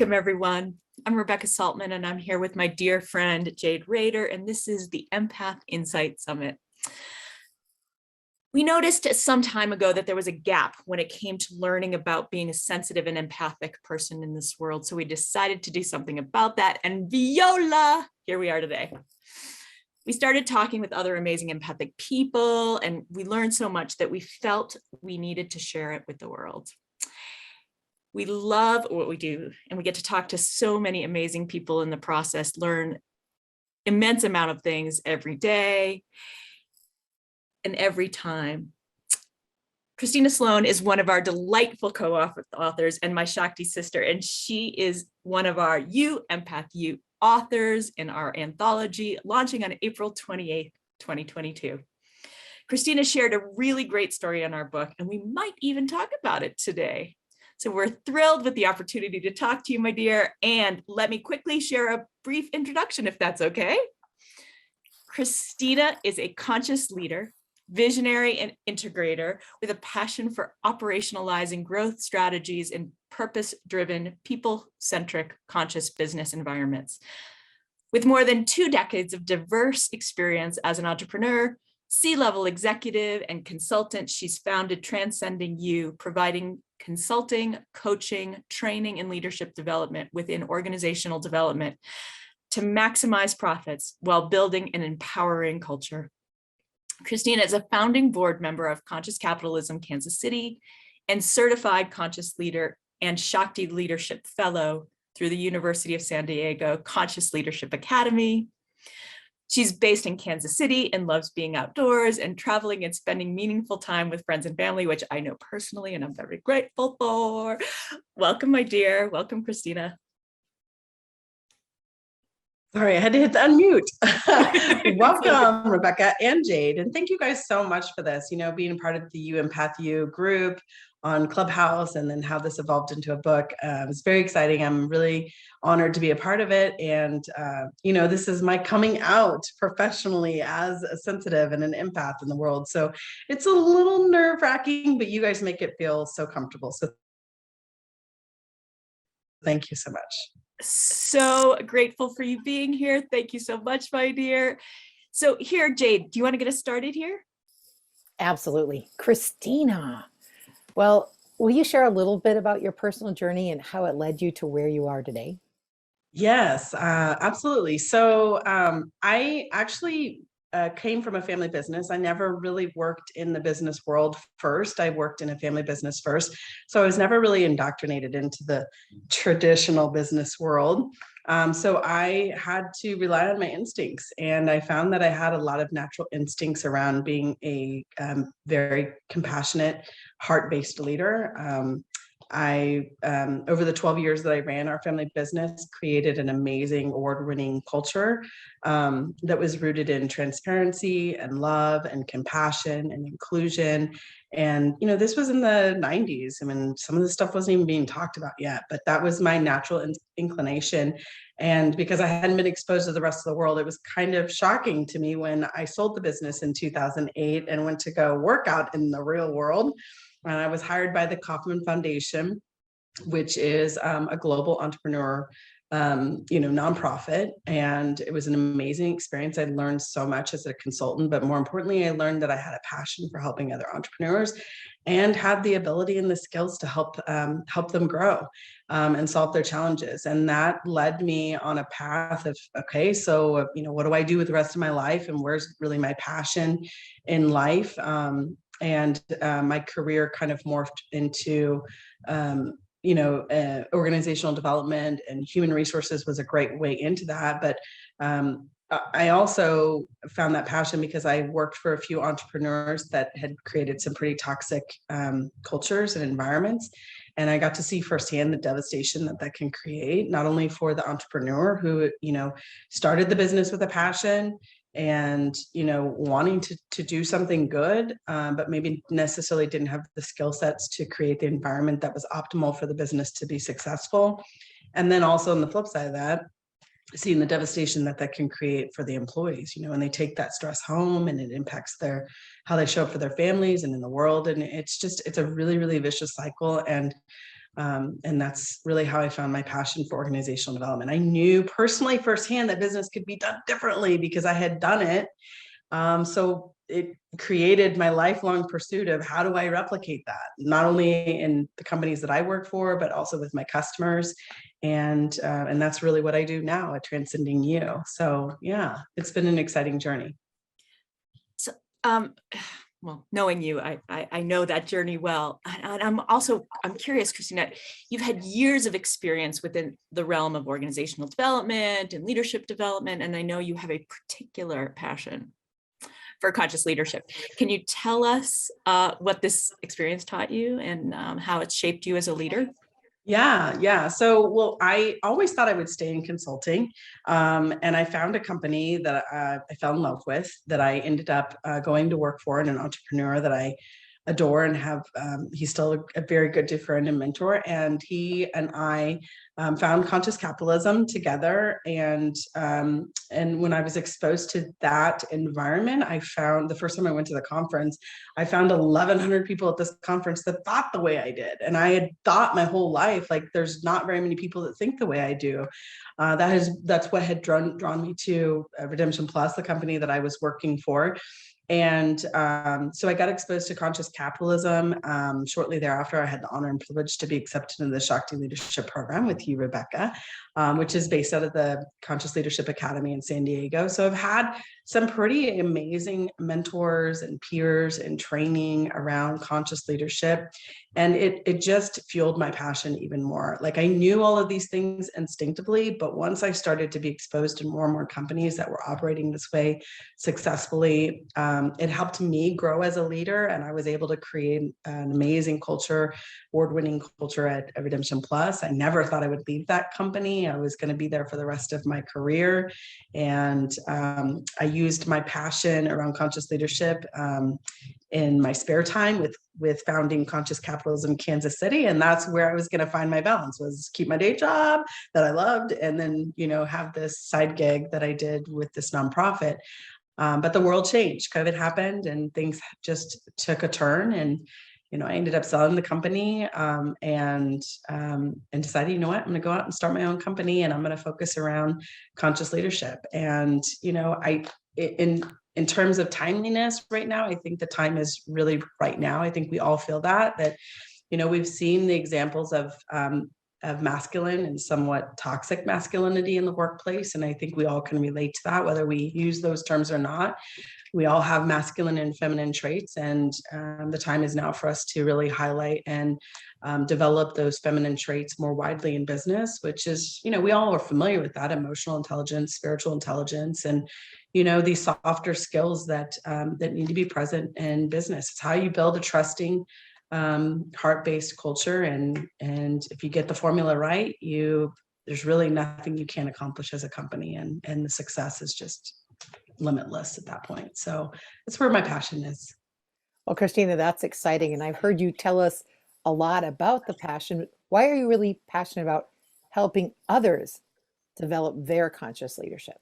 Welcome, everyone. I'm Rebecca Saltman, and I'm here with my dear friend, Jade Rader, and this is the EMPATH Insights Summit. We noticed some time ago that there was a gap when it came to learning about being a sensitive and empathic person in this world, so we decided to do something about that, and Viola, here we are today. We started talking with other amazing empathic people, and we learned so much that we felt we needed to share it with the world. We love what we do, and we get to talk to so many amazing people in the process, learn immense amount of things every day and every time. Christina Sloan is one of our delightful co-authors and my Shakti sister, and she is one of our You Empath You authors in our anthology launching on April 28th, 2022. Christina shared a really great story in our book, and we might even talk about it today. So we're thrilled with the opportunity to talk to you, my dear, and let me quickly share a brief introduction, if that's okay. Christina is a conscious leader, visionary and integrator with a passion for operationalizing growth strategies in purpose-driven, people-centric, conscious business environments. With more than 2 decades of diverse experience as an entrepreneur, C-level executive and consultant, she's founded Transcending You, providing consulting, coaching, training, and leadership development within organizational development to maximize profits while building an empowering culture. Christina is a founding board member of Conscious Capitalism Kansas City and certified conscious leader and Shakti Leadership Fellow through the University of San Diego Conscious Leadership Academy. She's based in Kansas City and loves being outdoors and traveling and spending meaningful time with friends and family, which I know personally and I'm very grateful for. Welcome, my dear. Welcome, Christina. Sorry, I had to hit the unmute. Welcome, Rebecca and Jade. And thank you guys so much for this, being part of the You Empath You group on Clubhouse and then how this evolved into a book. It's very exciting. I'm really honored to be a part of it. And, this is my coming out professionally as a sensitive and an empath in the world. So it's a little nerve-wracking, but you guys make it feel so comfortable. So thank you so much. So grateful for you being here. Thank you so much, my dear. So here, Jade, do you want to get us started here? Absolutely. Christina, well, will you share a little bit about your personal journey and how it led you to where you are today? Yes, absolutely. So I actually came from a family business. I never really worked in the business world first. I worked in a family business first. So I was never really indoctrinated into the traditional business world. So I had to rely on my instincts. And I found that I had a lot of natural instincts around being a very compassionate, heart-based leader. Over the 12 years that I ran our family business, created an amazing award-winning culture that was rooted in transparency and love and compassion and inclusion. And, this was in the 90s. I mean, some of the stuff wasn't even being talked about yet, but that was my natural inclination. And because I hadn't been exposed to the rest of the world, it was kind of shocking to me when I sold the business in 2008 and went to go work out in the real world. And I was hired by the Kauffman Foundation, which is a global entrepreneur, nonprofit. And it was an amazing experience. I learned so much as a consultant, but more importantly, I learned that I had a passion for helping other entrepreneurs and had the ability and the skills to help them grow and solve their challenges. And that led me on a path of, okay, so, what do I do with the rest of my life? And where's really my passion in life? And my career kind of morphed into, organizational development, and human resources was a great way into that. But I also found that passion because I worked for a few entrepreneurs that had created some pretty toxic cultures and environments. And I got to see firsthand the devastation that can create, not only for the entrepreneur who, started the business with a passion and, wanting to do something good, but maybe necessarily didn't have the skill sets to create the environment that was optimal for the business to be successful. And then also on the flip side of that, seeing the devastation that can create for the employees, and they take that stress home and it impacts how they show up for their families and in the world. And it's a really, really vicious cycle. And And that's really how I found my passion for organizational development. I knew personally firsthand that business could be done differently because I had done it. So it created my lifelong pursuit of how do I replicate that, not only in the companies that I work for, but also with my customers. And that's really what I do now at Transcending You. So yeah, it's been an exciting journey. So, well, knowing you, I know that journey well. And I'm curious, Christina, you've had years of experience within the realm of organizational development and leadership development. And I know you have a particular passion for conscious leadership. Can you tell us what this experience taught you and how it's shaped you as a leader? Yeah. So, well, I always thought I would stay in consulting. And I found a company that I fell in love with that I ended up going to work for, and an entrepreneur that I adore and have. He's still a very good friend and mentor. And he and I found conscious capitalism together. And when I was exposed to that environment, I found the first time I went to the conference, I found 1,100 people at this conference that thought the way I did. And I had thought my whole life, like there's not very many people that think the way I do. That's what had drawn me to Redemption Plus, the company that I was working for. And so I got exposed to conscious capitalism. Shortly thereafter, I had the honor and privilege to be accepted into the Shakti Leadership Program with you, Rebecca, which is based out of the Conscious Leadership Academy in San Diego. So I've had some pretty amazing mentors and peers and training around conscious leadership. And it just fueled my passion even more. Like I knew all of these things instinctively, but once I started to be exposed to more and more companies that were operating this way successfully, it helped me grow as a leader. And I was able to create an amazing culture, award-winning culture at Redemption Plus. I never thought I would leave that company. I was going to be there for the rest of my career. And I used my passion around conscious leadership in my spare time with founding Conscious Capitalism Kansas City. And that's where I was going to find my balance, was keep my day job that I loved, and then, have this side gig that I did with this nonprofit. But the world changed. COVID happened and things just took a turn. And, I ended up selling the company and decided, what, I'm going to go out and start my own company, and I'm going to focus around conscious leadership. And, in terms of timeliness right now, I think the time is really right now. I think we all feel that, we've seen the examples of masculine and somewhat toxic masculinity in the workplace. And I think we all can relate to that, whether we use those terms or not. We all have masculine and feminine traits. And the time is now for us to really highlight and develop those feminine traits more widely in business, which is, we all are familiar with that: emotional intelligence, spiritual intelligence, and these softer skills that need to be present in business. It's how you build a trusting, heart-based culture. And if you get the formula right, there's really nothing you can't accomplish as a company. And the success is just limitless at that point. So that's where my passion is. Well, Christina, that's exciting. And I've heard you tell us a lot about the passion. Why are you really passionate about helping others develop their conscious leadership?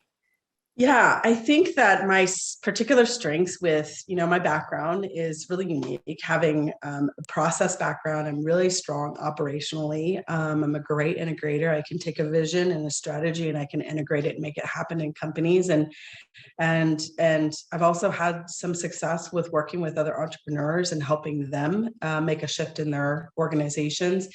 Yeah, I think that my particular strengths with, my background is really unique. Having a process background, I'm really strong operationally. I'm a great integrator. I can take a vision and a strategy and I can integrate it and make it happen in companies. And I've also had some success with working with other entrepreneurs and helping them make a shift in their organizations.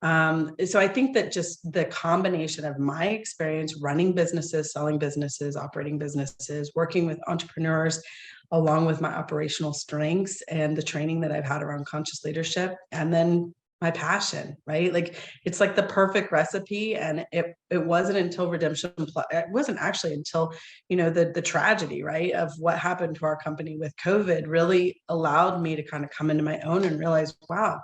So I think that just the combination of my experience running businesses, selling businesses, operating businesses, working with entrepreneurs, along with my operational strengths and the training that I've had around conscious leadership, and then my passion, right? Like it's like the perfect recipe. And it wasn't until Redemption Plus, it wasn't actually until, the tragedy, right, of what happened to our company with COVID really allowed me to kind of come into my own and realize, wow,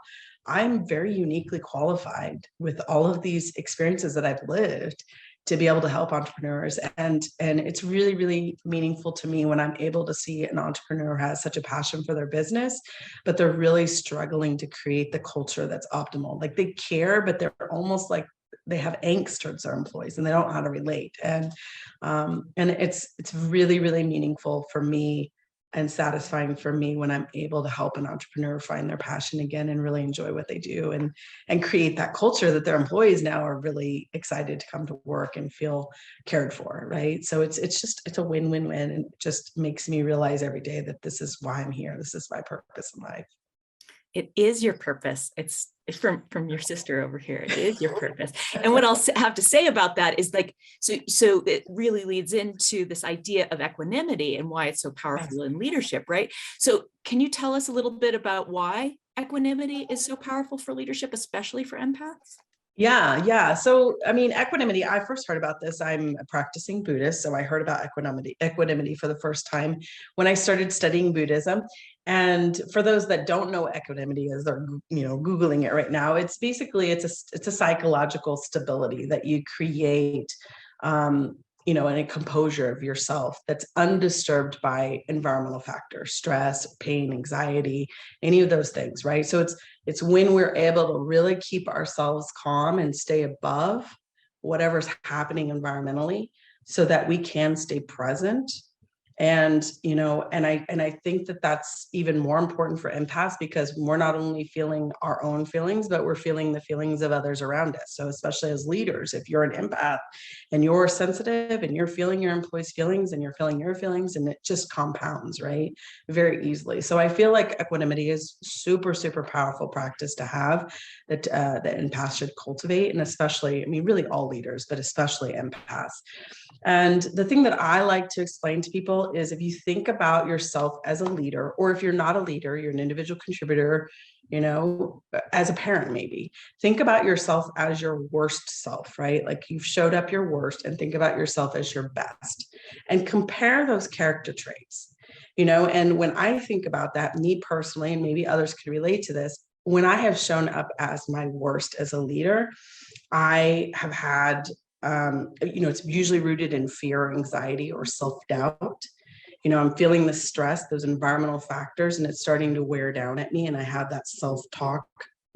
I'm very uniquely qualified with all of these experiences that I've lived to be able to help entrepreneurs. And it's really, really meaningful to me when I'm able to see an entrepreneur has such a passion for their business, but they're really struggling to create the culture that's optimal. Like they care, but they're almost like they have angst towards their employees and they don't know how to relate. And it's really, really meaningful for me and satisfying for me when I'm able to help an entrepreneur find their passion again and really enjoy what they do, and create that culture that their employees now are really excited to come to work and feel cared for, right? So it's a win-win-win, and it just makes me realize every day that this is why I'm here. This is my purpose in life. It is your purpose. It's from your sister over here. It is your purpose. And what I'll have to say about that is like, so it really leads into this idea of equanimity and why it's so powerful in leadership, right? So can you tell us a little bit about why equanimity is so powerful for leadership, especially for empaths? Yeah. So, I mean, equanimity, I first heard about this. I'm a practicing Buddhist. So I heard about equanimity for the first time when I started studying Buddhism. And for those that don't know what equanimity is, they're, Googling it right now. It's basically, it's a psychological stability that you create, in a composure of yourself that's undisturbed by environmental factors, stress, pain, anxiety, any of those things, right? So it's when we're able to really keep ourselves calm and stay above whatever's happening environmentally so that we can stay present. And I think that that's even more important for empaths, because we're not only feeling our own feelings, but we're feeling the feelings of others around us. So especially as leaders, if you're an empath and you're sensitive and you're feeling your employees' feelings and you're feeling your feelings, and it just compounds, right, very easily. So I feel like equanimity is super, super powerful practice to have, that empaths should cultivate. And especially, I mean, really all leaders, but especially empaths. And the thing that I like to explain to people is, if you think about yourself as a leader, or if you're not a leader, you're an individual contributor, as a parent, maybe think about yourself as your worst self, right? Like you've showed up your worst, and think about yourself as your best, and compare those character traits, and when I think about that, me personally, and maybe others can relate to this, when I have shown up as my worst as a leader, I have had it's usually rooted in fear, anxiety, or self-doubt. I'm feeling the stress, those environmental factors, and it's starting to wear down at me. And I have that self-talk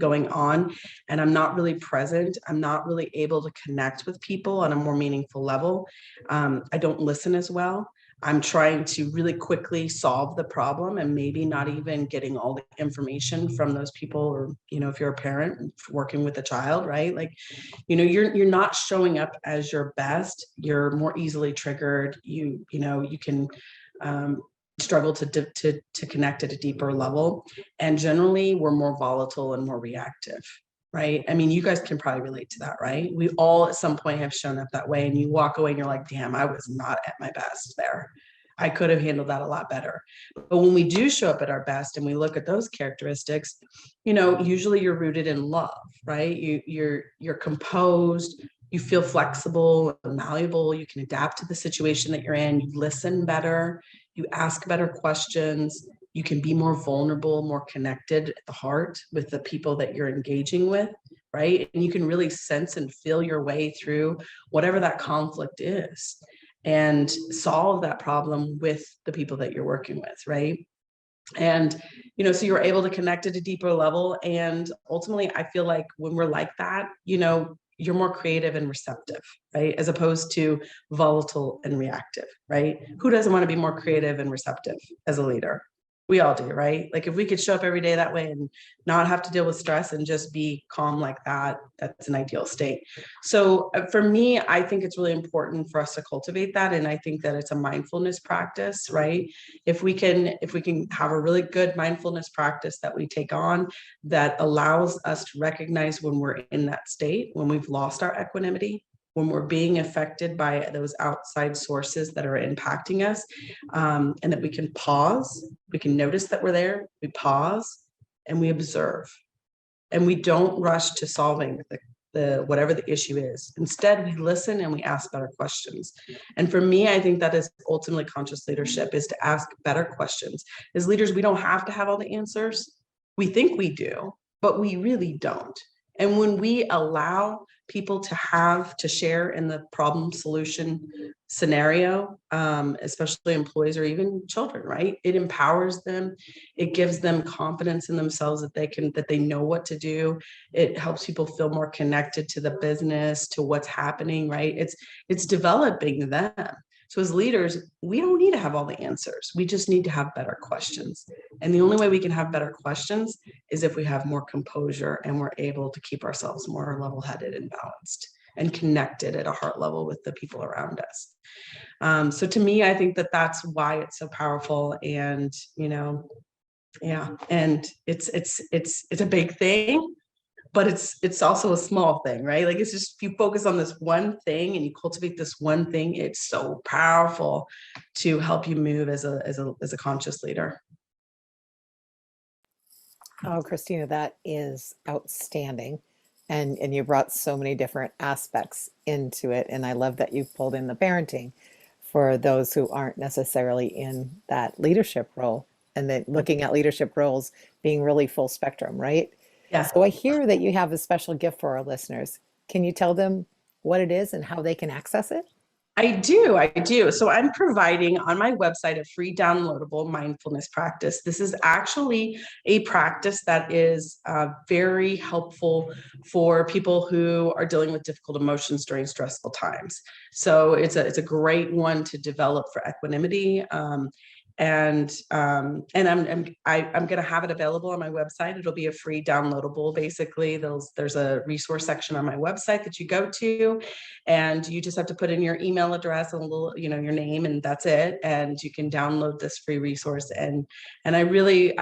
going on, and I'm not really present. I'm not really able to connect with people on a more meaningful level. I don't listen as well. I'm trying to really quickly solve the problem, and maybe not even getting all the information from those people, or, if you're a parent working with a child, right? Like, you're not showing up as your best. You're more easily triggered. You can struggle to connect at a deeper level. And generally we're more volatile and more reactive. Right. I mean, you guys can probably relate to that, right? We all at some point have shown up that way, and you walk away and you're like, damn, I was not at my best there. I could have handled that a lot better. But when we do show up at our best and we look at those characteristics, usually you're rooted in love, right? You're composed, you feel flexible and malleable, you can adapt to the situation that you're in, you listen better, you ask better questions, you can be more vulnerable, more connected at the heart with the people that you're engaging with, right? And you can really sense and feel your way through whatever that conflict is, and solve that problem with the people that you're working with, right? And, so you're able to connect at a deeper level. And ultimately, I feel like when we're like that, you're more creative and receptive, right? As opposed to volatile and reactive, right? Who doesn't want to be more creative and receptive as a leader? We all do, right? Like if we could show up every day that way and not have to deal with stress and just be calm like that, that's an ideal state. So for me, I think it's really important for us to cultivate that. And I think that it's a mindfulness practice, right? If we can have a really good mindfulness practice that we take on, that allows us to recognize when we're in that state, when we've lost our equanimity, when we're being affected by those outside sources that are impacting us, and that we can pause, we can notice that we're there, we pause, and we observe. And we don't rush to solving the whatever the issue is. Instead, we listen and we ask better questions. And for me, I think that is ultimately conscious leadership, is to ask better questions. As leaders, we don't have to have all the answers. We think we do, but we really don't. And when we allow people to share in the problem solution scenario, especially employees or even children, right? It empowers them. It gives them confidence in themselves that they know what to do. It helps people feel more connected to the business, to what's happening, right? It's developing them. So as leaders, we don't need to have all the answers. We just need to have better questions. And the only way we can have better questions is if we have more composure and we're able to keep ourselves more level-headed and balanced and connected at a heart level with the people around us. So to me, I think that that's why it's so powerful. And, yeah, and it's a big thing, but it's also a small thing, right? Like, it's just, if you focus on this one thing and you cultivate this one thing, it's so powerful to help you move as a conscious leader. Oh, Christina, that is outstanding. And you brought so many different aspects into it. And I love that you pulled in the parenting for those who aren't necessarily in that leadership role, and then looking at leadership roles being really full spectrum, right? Yeah. So I hear that you have a special gift for our listeners. Can you tell them what it is and how they can access it? I do. So I'm providing on my website a free downloadable mindfulness practice. This is actually a practice that is very helpful for people who are dealing with difficult emotions during stressful times. So it's a great one to develop for equanimity. And I'm going to have it available on my website. It'll be a free downloadable. Basically, there's a resource section on my website that you go to, and you just have to put in your email address and a little, your name, and that's it. And you can download this free resource. And I really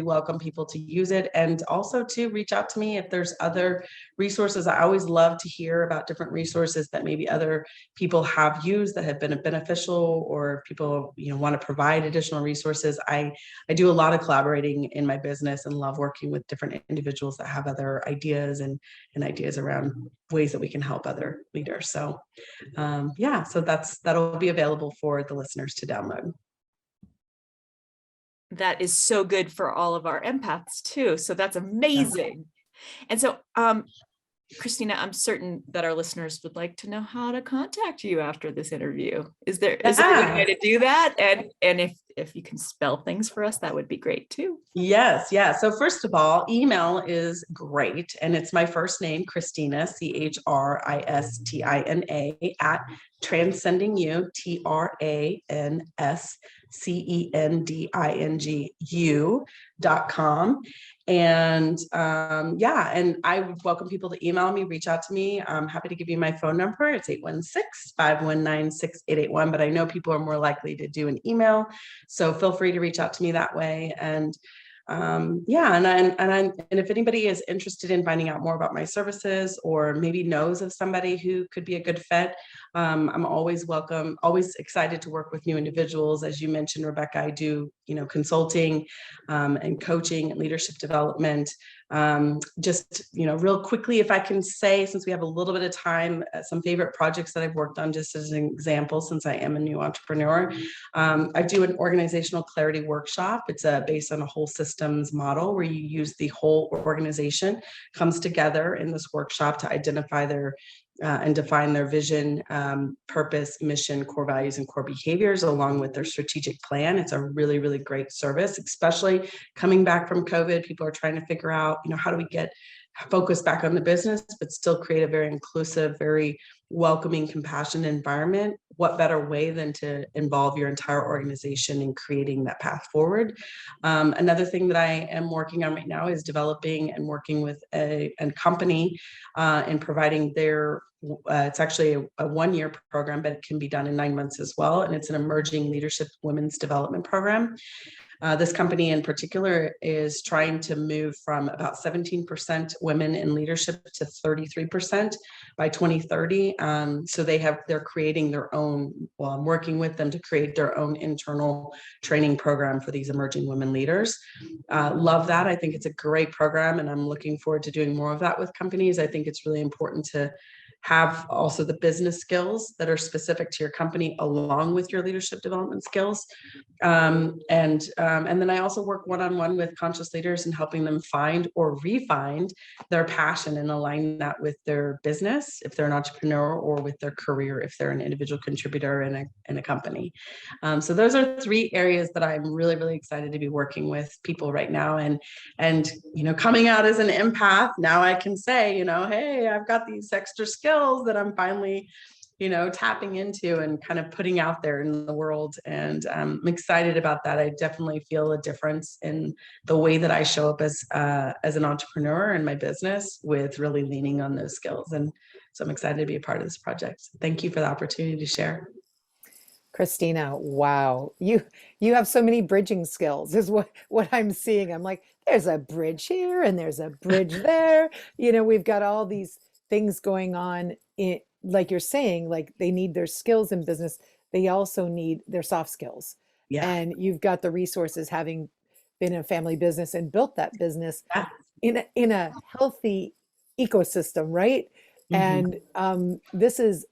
welcome people to use it, and also to reach out to me if there's other resources. I always love to hear about different resources that maybe other people have used that have been beneficial, or people want to provide additional resources. I do a lot of collaborating in my business and love working with different individuals that have other ideas and ideas around ways that we can help other leaders. So yeah, so that'll be available for the listeners to download. That is so good for all of our empaths too. So that's amazing. And so, Christina, I'm certain that our listeners would like to know how to contact you after this interview. Is there a good way to do that? And if you can spell things for us, that would be great too. Yes. Yeah. So first of all, email is great. And it's my first name, Christina, Christina, at transcendingyou, transcendingu.com. And yeah, and I would welcome people to email me, reach out to me. I'm happy to give you my phone number. It's 816-519-6881, but I know people are more likely to do an email. So feel free to reach out to me that way. And yeah, and if anybody is interested in finding out more about my services, or maybe knows of somebody who could be a good fit, I'm always welcome, always excited to work with new individuals. As you mentioned, Rebecca, I do, consulting and coaching and leadership development. Just, real quickly, if I can say, since we have a little bit of time, some favorite projects that I've worked on, just as an example, since I am a new entrepreneur. I do an organizational clarity workshop. It's based on a whole systems model where you use the whole organization comes together in this workshop to identify their and define their vision, purpose, mission, core values, and core behaviors, along with their strategic plan. It's a really, really great service, especially coming back from COVID. People are trying to figure out, how do we get focused back on the business, but still create a very inclusive, very welcoming, compassionate environment. What better way than to involve your entire organization in creating that path forward? Another thing that I am working on right now is developing and working with a company and providing their, it's actually a one-year program, but it can be done in 9 months as well. And it's an emerging leadership women's development program. This company in particular is trying to move from about 17% women in leadership to 33% by 2030. So they're creating their own, well, I'm working with them to create their own internal training program for these emerging women leaders. Love that. I think it's a great program, and I'm looking forward to doing more of that with companies. I think it's really important to have also the business skills that are specific to your company along with your leadership development skills. And then I also work one-on-one with conscious leaders and helping them find or re-find their passion and align that with their business, if they're an entrepreneur, or with their career, if they're an individual contributor in a company. So those are 3 areas that I'm really, really excited to be working with people right now. And coming out as an empath, now I can say, hey, I've got these extra skills that I'm finally tapping into and kind of putting out there in the world. And I'm excited about that. I definitely feel a difference in the way that I show up as an entrepreneur in my business, with really leaning on those skills. And so I'm excited to be a part of this project. Thank you for the opportunity to share. Christina, wow. You have so many bridging skills is what I'm seeing. I'm like, there's a bridge here and there's a bridge there. We've got all these things going on in, like you're saying, like they need their skills in business. They also need their soft skills. Yeah. And you've got the resources, having been in a family business and built that business Yeah. in a healthy ecosystem, right? Mhm. And this is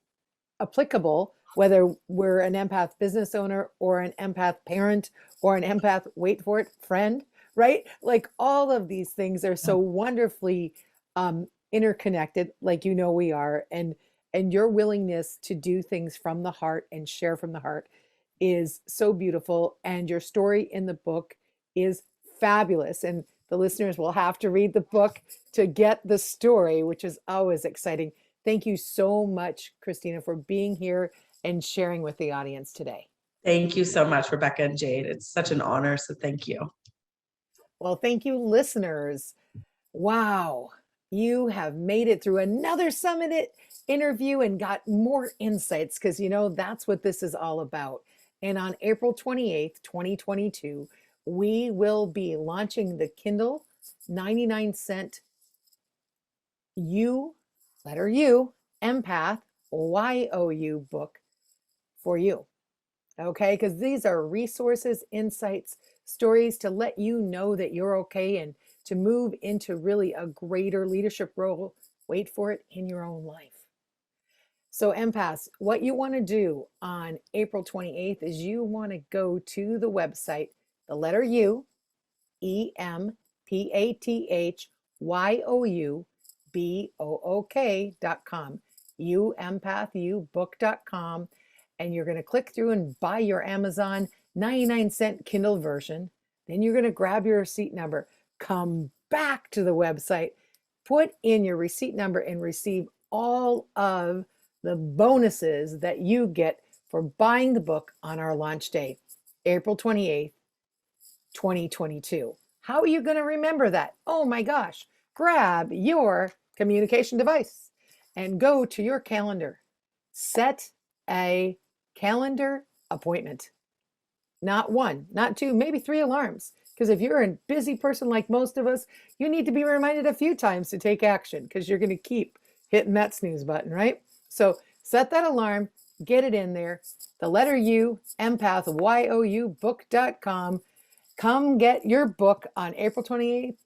applicable whether we're an empath business owner or an empath parent or an empath, wait for it, friend, right? Like all of these things are so wonderfully interconnected, like we are, and your willingness to do things from the heart and share from the heart is so beautiful. And your story in the book is fabulous. And the listeners will have to read the book to get the story, which is always exciting. Thank you so much, Christina, for being here and sharing with the audience today. Thank you so much, Rebecca and Jade. It's such an honor. So thank you. Well, thank you, listeners. Wow, you have made it through another Summit interview and got more insights, because that's what this is all about. And on April 28th, 2022, we will be launching the Kindle 99-cent letter U, Empath, YOU book for you. Okay, because these are resources, insights, stories to let you know that you're okay and to move into really a greater leadership role, wait for it, in your own life. So empaths, what you want to do on April 28th is you want to go to the website, the letter U, EMPATHYOUBOOK.com, EMPATHYOUBOOK.com, and you're going to click through and buy your Amazon 99-cent Kindle version. Then you're going to grab your receipt number, come back to the website, put in your receipt number, and receive all of the bonuses that you get for buying the book on our launch day, April 28th, 2022. How are you going to remember that? Oh my gosh, grab your communication device and go to your calendar. Set a calendar appointment. Not one, not two, maybe 3 alarms. Because if you're a busy person like most of us, you need to be reminded a few times to take action, because you're going to keep hitting that snooze button, right? So set that alarm, get it in there. The letter U, empathYOUBook.com. Come get your book on April 28th,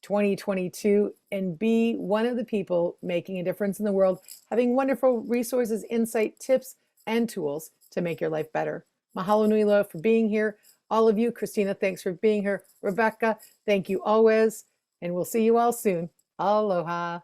2022, and be one of the people making a difference in the world, having wonderful resources, insight, tips, and tools to make your life better. Mahalo nui loa for being here. All of you, Christina, thanks for being here. Rebecca, thank you always. And we'll see you all soon. Aloha.